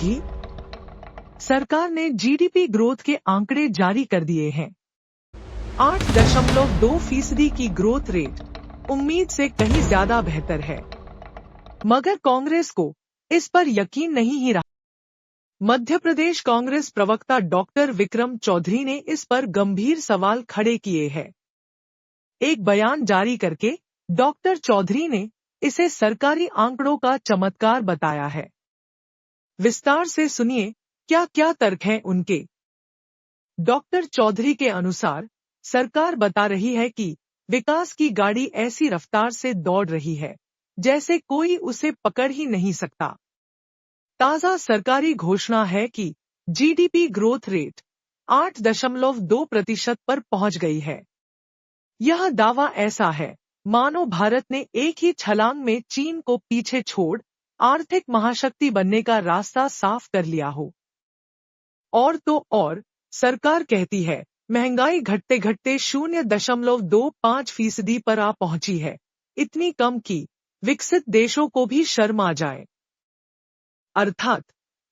होगी? सरकार ने जीडीपी ग्रोथ के आंकड़े जारी कर दिए हैं। 8.2% की ग्रोथ रेट उम्मीद से कहीं ज्यादा बेहतर है, मगर कांग्रेस को इस पर यकीन नहीं ही रहा। मध्य प्रदेश कांग्रेस प्रवक्ता डॉक्टर विक्रम चौधरी ने इस पर गंभीर सवाल खड़े किए हैं। एक बयान जारी करके डॉक्टर चौधरी ने इसे सरकारी आंकड़ों का चमत्कार बताया है। विस्तार से सुनिए क्या क्या तर्क हैं उनके। डॉक्टर चौधरी के अनुसार सरकार बता रही है कि विकास की गाड़ी ऐसी रफ्तार से दौड़ रही है जैसे कोई उसे पकड़ ही नहीं सकता। ताजा सरकारी घोषणा है कि जीडीपी ग्रोथ रेट 8.2% पर पहुंच गई है। यह दावा ऐसा है मानो भारत ने एक ही छलांग में चीन को पीछे छोड़ आर्थिक महाशक्ति बनने का रास्ता साफ कर लिया हो। और तो और सरकार कहती है महंगाई घटते घटते 0.25% पर आ पहुंची है, इतनी कम कि विकसित देशों को भी शर्म आ जाए। अर्थात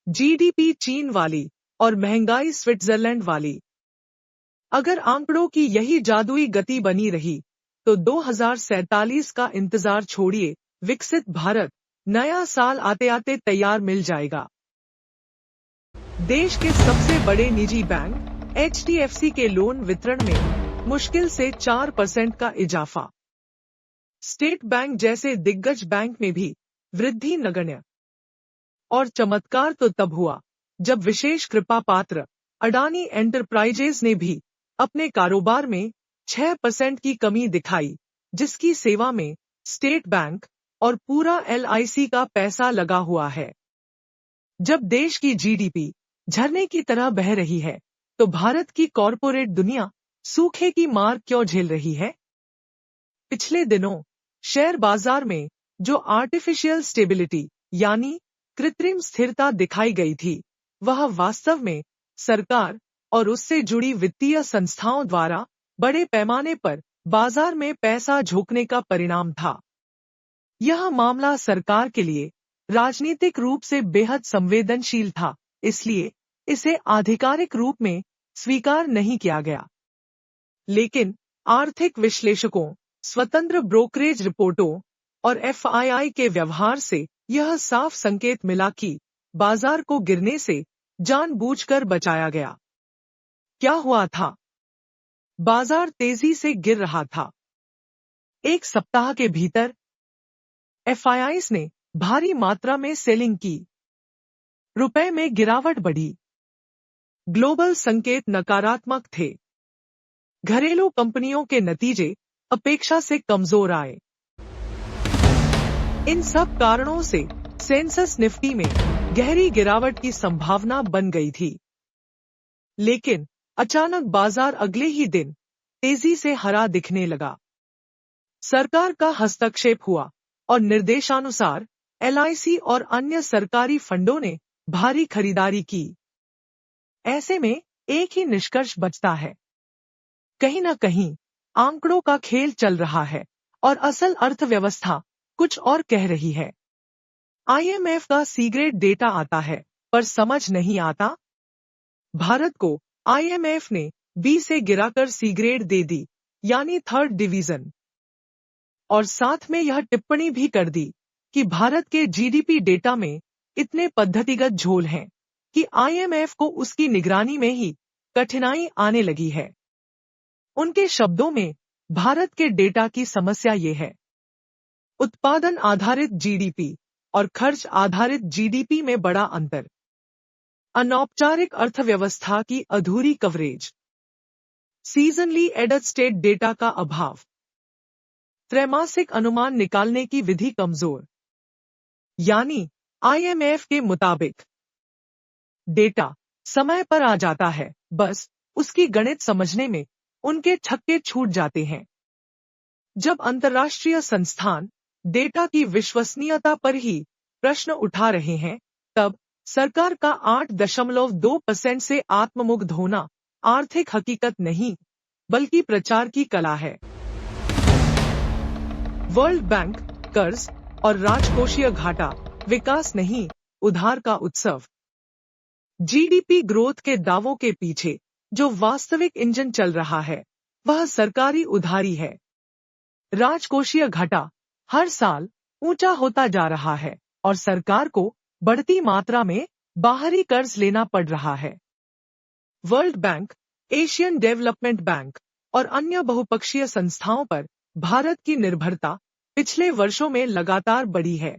जीडीपी चीन वाली और महंगाई स्विट्जरलैंड वाली। अगर आंकड़ों की यही जादुई गति बनी रही तो 2047 का इंतजार छोड़िए, विकसित भारत नया साल आते आते तैयार मिल जाएगा। देश के सबसे बड़े निजी बैंक एचडीएफसी के लोन वितरण में मुश्किल से 4% का इजाफा। स्टेट बैंक जैसे दिग्गज बैंक में भी वृद्धि नगण्य। और चमत्कार तो तब हुआ जब विशेष कृपा पात्र अडानी एंटरप्राइजेज ने भी अपने कारोबार में 6% की कमी दिखाई, जिसकी सेवा में स्टेट बैंक और पूरा एलआईसी का पैसा लगा हुआ है। जब देश की जीडीपी झरने की तरह बह रही है तो भारत की कॉरपोरेट दुनिया सूखे की मार क्यों झेल रही है? पिछले दिनों शेयर बाजार में जो आर्टिफिशियल स्टेबिलिटी यानी कृत्रिम स्थिरता दिखाई गई थी, वह वास्तव में सरकार और उससे जुड़ी वित्तीय संस्थाओं द्वारा बड़े पैमाने पर बाजार में पैसा झोंकने का परिणाम था। यह मामला सरकार के लिए राजनीतिक रूप से बेहद संवेदनशील था, इसलिए इसे आधिकारिक रूप में स्वीकार नहीं किया गया। लेकिन आर्थिक विश्लेषकों, स्वतंत्र ब्रोकरेज रिपोर्टों और एफआईआई के व्यवहार से यह साफ संकेत मिला कि बाजार को गिरने से जानबूझकर बचाया गया। क्या हुआ था? बाजार तेजी से गिर रहा था। एक सप्ताह के भीतर एफआईआईस ने भारी मात्रा में सेलिंग की। रुपए में गिरावट बढ़ी। ग्लोबल संकेत नकारात्मक थे। घरेलू कंपनियों के नतीजे अपेक्षा से कमजोर आए। इन सब कारणों से सेंसेक्स निफ्टी में गहरी गिरावट की संभावना बन गई थी। लेकिन अचानक बाजार अगले ही दिन तेजी से हरा दिखने लगा। सरकार का हस्तक्षेप हुआ और निर्देशानुसार एलआईसी और अन्य सरकारी फंडों ने भारी खरीदारी की। ऐसे में एक ही निष्कर्ष बचता है, कहीं न कहीं आंकड़ों का खेल चल रहा है और असल अर्थव्यवस्था कुछ और कह रही है। आईएमएफ का सी ग्रेड डेटा आता है पर समझ नहीं आता। भारत को आईएमएफ ने बी से गिराकर सी ग्रेड दे दी, यानी थर्ड डिवीजन। और साथ में यह टिप्पणी भी कर दी कि भारत के जीडीपी डेटा में इतने पद्धतिगत झोल हैं कि आईएमएफ को उसकी निगरानी में ही कठिनाई आने लगी है। उनके शब्दों में भारत के डेटा की समस्या ये है, उत्पादन आधारित जीडीपी और खर्च आधारित जीडीपी में बड़ा अंतर, अनौपचारिक अर्थव्यवस्था की अधूरी कवरेज, सीजनली एडेड स्टेट डेटा का अभाव, त्रैमासिक अनुमान निकालने की विधि कमजोर। यानी आईएमएफ के मुताबिक डेटा समय पर आ जाता है, बस उसकी गणित समझने में उनके छक्के छूट जाते हैं। जब अंतर्राष्ट्रीय संस्थान डेटा की विश्वसनीयता पर ही प्रश्न उठा रहे हैं, तब सरकार का 8.2% से आत्ममुग्ध होना आर्थिक हकीकत नहीं, बल्कि प्रचार की कला है। वर्ल्ड बैंक कर्ज और राजकोषीय घाटा विकास नहीं, उधार का उत्सव। जीडीपी ग्रोथ के दावों के पीछे जो वास्तविक इंजन चल रहा है वह सरकारी उधारी है। राजकोषीय घाटा हर साल ऊंचा होता जा रहा है और सरकार को बढ़ती मात्रा में बाहरी कर्ज लेना पड़ रहा है। World bank, Asian development bank और अन्य बहुपक्षीय संस्थाओं पर भारत की निर्भरता पिछले वर्षों में लगातार बढ़ी है।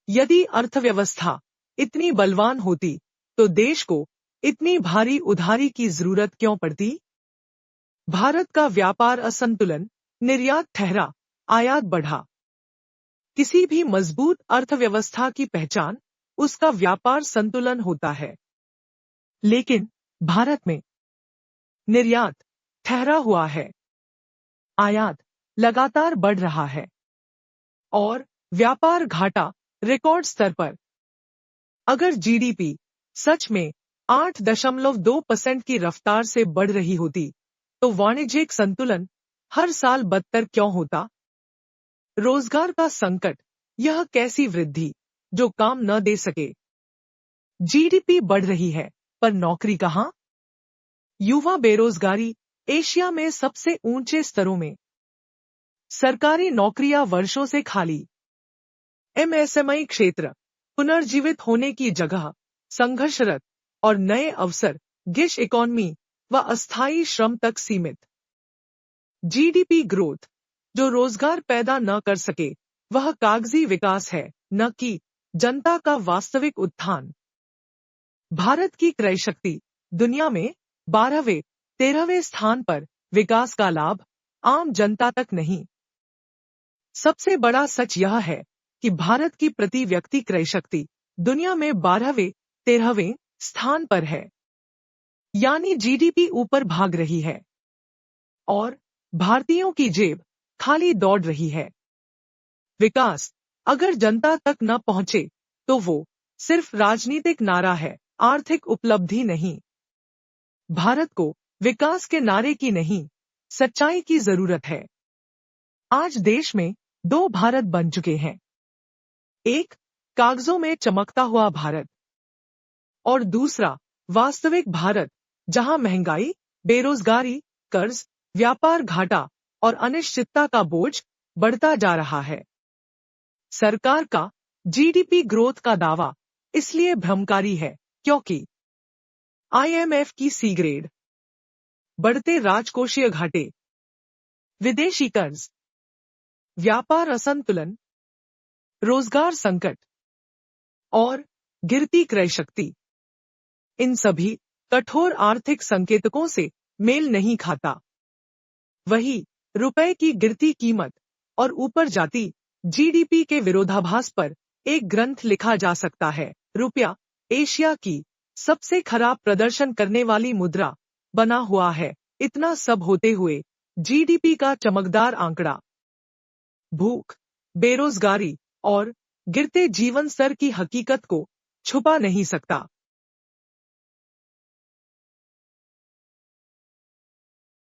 यदि अर्थव्यवस्था इतनी बलवान होती तो देश को इतनी भारी उधारी की जरूरत क्यों पड़ती? भारत का व्यापार असंतुलन, निर्यात ठहरा, आयात बढ़ा। किसी भी मजबूत अर्थव्यवस्था की पहचान उसका व्यापार संतुलन होता है। लेकिन भारत में निर्यात ठहरा हुआ है, आयात लगातार बढ़ रहा है और व्यापार घाटा रिकॉर्ड स्तर पर। अगर जीडीपी सच में 8.2% की रफ्तार से बढ़ रही होती तो वाणिज्यिक संतुलन हर साल बदतर क्यों होता? रोजगार का संकट, यह कैसी वृद्धि जो काम न दे सके। जीडीपी बढ़ रही है पर नौकरी कहां? युवा बेरोजगारी एशिया में सबसे ऊंचे स्तरों में। सरकारी नौकरियां वर्षों से खाली। एमएसएमई क्षेत्र पुनर्जीवित होने की जगह संघर्षरत और नए अवसर गिग इकोनॉमी व अस्थायी श्रम तक सीमित। जीडीपी ग्रोथ जो रोजगार पैदा न कर सके वह कागजी विकास है, न कि जनता का वास्तविक उत्थान। भारत की क्रय शक्ति दुनिया में 12वें 13वें स्थान पर, विकास का लाभ आम जनता तक नहीं। सबसे बड़ा सच यह है कि भारत की प्रति व्यक्ति क्रय शक्ति दुनिया में 12वें 13वें स्थान पर है, यानी जीडीपी ऊपर भाग रही है और भारतीयों की जेब खाली दौड़ रही है। विकास अगर जनता तक न पहुंचे तो वो सिर्फ राजनीतिक नारा है, आर्थिक उपलब्धि नहीं। भारत को विकास के नारे की नहीं, सच्चाई की जरूरत है। आज देश में 2 भारत बन चुके हैं, एक कागजों में चमकता हुआ भारत और दूसरा वास्तविक भारत जहां महंगाई, बेरोजगारी, कर्ज, व्यापार घाटा और अनिश्चितता का बोझ बढ़ता जा रहा है। सरकार का जीडीपी ग्रोथ का दावा इसलिए भ्रमकारी है क्योंकि आईएमएफ की सी ग्रेड, बढ़ते राजकोषीय घाटे, विदेशी कर्ज, व्यापार असंतुलन, रोजगार संकट और गिरती क्रय शक्ति, इन सभी कठोर आर्थिक संकेतकों से मेल नहीं खाता। वही रुपए की गिरती कीमत और ऊपर जाती जीडीपी के विरोधाभास पर एक ग्रंथ लिखा जा सकता है। रुपया एशिया की सबसे खराब प्रदर्शन करने वाली मुद्रा बना हुआ है। इतना सब होते हुए जीडीपी का चमकदार आंकड़ा भूख, बेरोजगारी और गिरते जीवन स्तर की हकीकत को छुपा नहीं सकता।